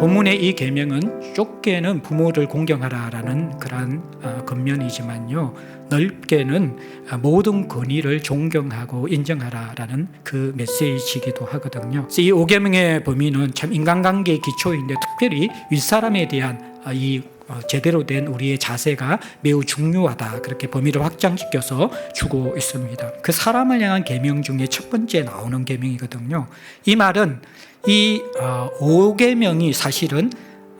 본문의 이 계명은 좁게는 부모를 공경하라라는 그러한 겉면이지만요, 넓게는 모든 권위를 존경하고 인정하라라는 그 메시지이기도 하거든요. 이 5계명의 범위는 참 인간관계의 기초인데, 특별히 윗사람에 대한 제대로 된 우리의 자세가 매우 중요하다, 그렇게 범위를 확장시켜서 주고 있습니다. 그 사람을 향한 계명 중에 첫 번째 나오는 계명이거든요. 이 말은 이 5계명이 사실은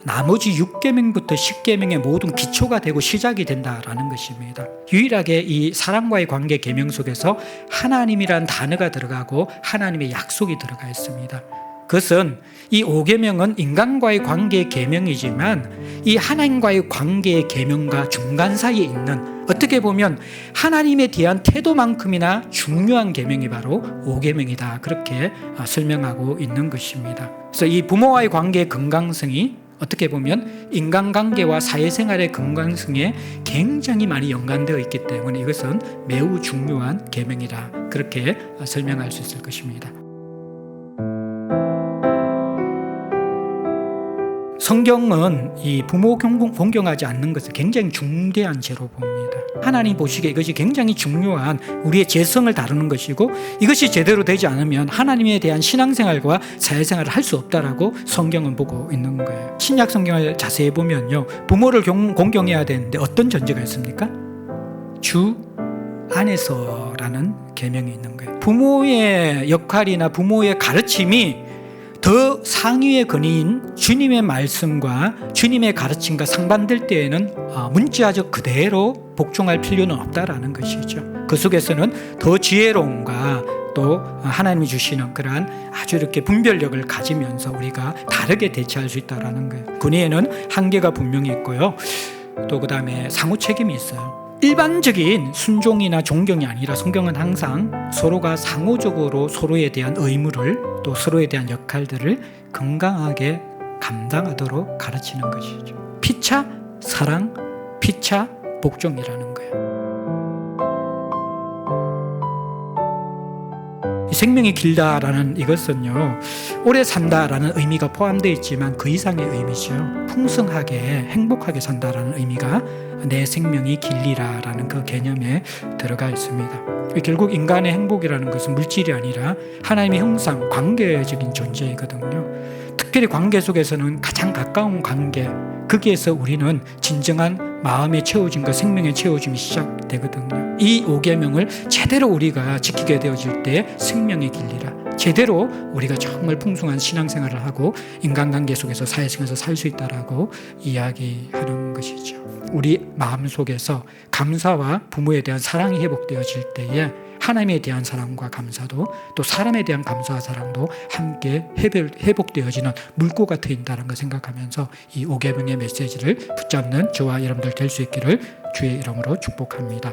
나머지 6계명부터 10계명의 모든 기초가 되고 시작이 된다라는 것입니다. 유일하게 이 사람과의 관계 계명 속에서 하나님이란 단어가 들어가고 하나님의 약속이 들어가 있습니다. 그것은 이 5계명은 인간과의 관계의 계명이지만 이 하나님과의 관계의 계명과 중간 사이에 있는, 어떻게 보면 하나님에 대한 태도만큼이나 중요한 계명이 바로 5계명이다, 그렇게 설명하고 있는 것입니다. 그래서 이 부모와의 관계의 건강성이 어떻게 보면 인간관계와 사회생활의 건강성에 굉장히 많이 연관되어 있기 때문에 이것은 매우 중요한 계명이다, 그렇게 설명할 수 있을 것입니다. 성경은 이 부모 공경하지 않는 것을 굉장히 중대한 죄로 봅니다. 하나님 보시기에 이것이 굉장히 중요한 우리의 재성을 다루는 것이고, 이것이 제대로 되지 않으면 하나님에 대한 신앙생활과 사회생활을 할 수 없다라고 성경은 보고 있는 거예요. 신약 성경을 자세히 보면요, 부모를 공경해야 되는데 어떤 전제가 있습니까? 주 안에서라는 계명이 있는 거예요. 부모의 역할이나 부모의 가르침이 더 상위의 권위인 주님의 말씀과 주님의 가르침과 상반될 때에는 문자적 그대로 복종할 필요는 없다라는 것이죠. 그 속에서는 더 지혜로움과 또 하나님이 주시는 그러한 아주 이렇게 분별력을 가지면서 우리가 다르게 대처할 수 있다라는 거예요. 권위에는 한계가 분명히 있고요, 또 그 다음에 상호 책임이 있어요. 일반적인 순종이나 존경이 아니라 성경은 항상 서로가 상호적으로 서로에 대한 의무를, 또 서로에 대한 역할들을 건강하게 감당하도록 가르치는 것이죠. 피차 사랑, 피차 복종이라는 거예요. 생명이 길다라는 이것은요, 오래 산다라는 의미가 포함되어 있지만 그 이상의 의미죠. 풍성하게 행복하게 산다라는 의미가 내 생명이 길리라라는 그 개념에 들어가 있습니다. 결국 인간의 행복이라는 것은 물질이 아니라 하나님의 형상, 관계적인 존재이거든요. 특별히 관계 속에서는 가장 가까운 관계, 거기에서 우리는 진정한 마음의 채워짐과 생명의 채워짐이 시작되거든요. 이 5계명을 제대로 우리가 지키게 되어질 때 생명의 길리라, 제대로 우리가 정말 풍성한 신앙생활을 하고 인간관계 속에서 사회생활에서 살 수 있다라고 이야기하는 것이죠. 우리 마음속에서 감사와 부모에 대한 사랑이 회복되어질 때에 하나님에 대한 사랑과 감사도, 또 사람에 대한 감사와 사랑도 함께 회복되어지는 물고가 트인다는 걸 생각하면서 이 5계명의 메시지를 붙잡는 저와 여러분들 될 수 있기를 주의 이름으로 축복합니다.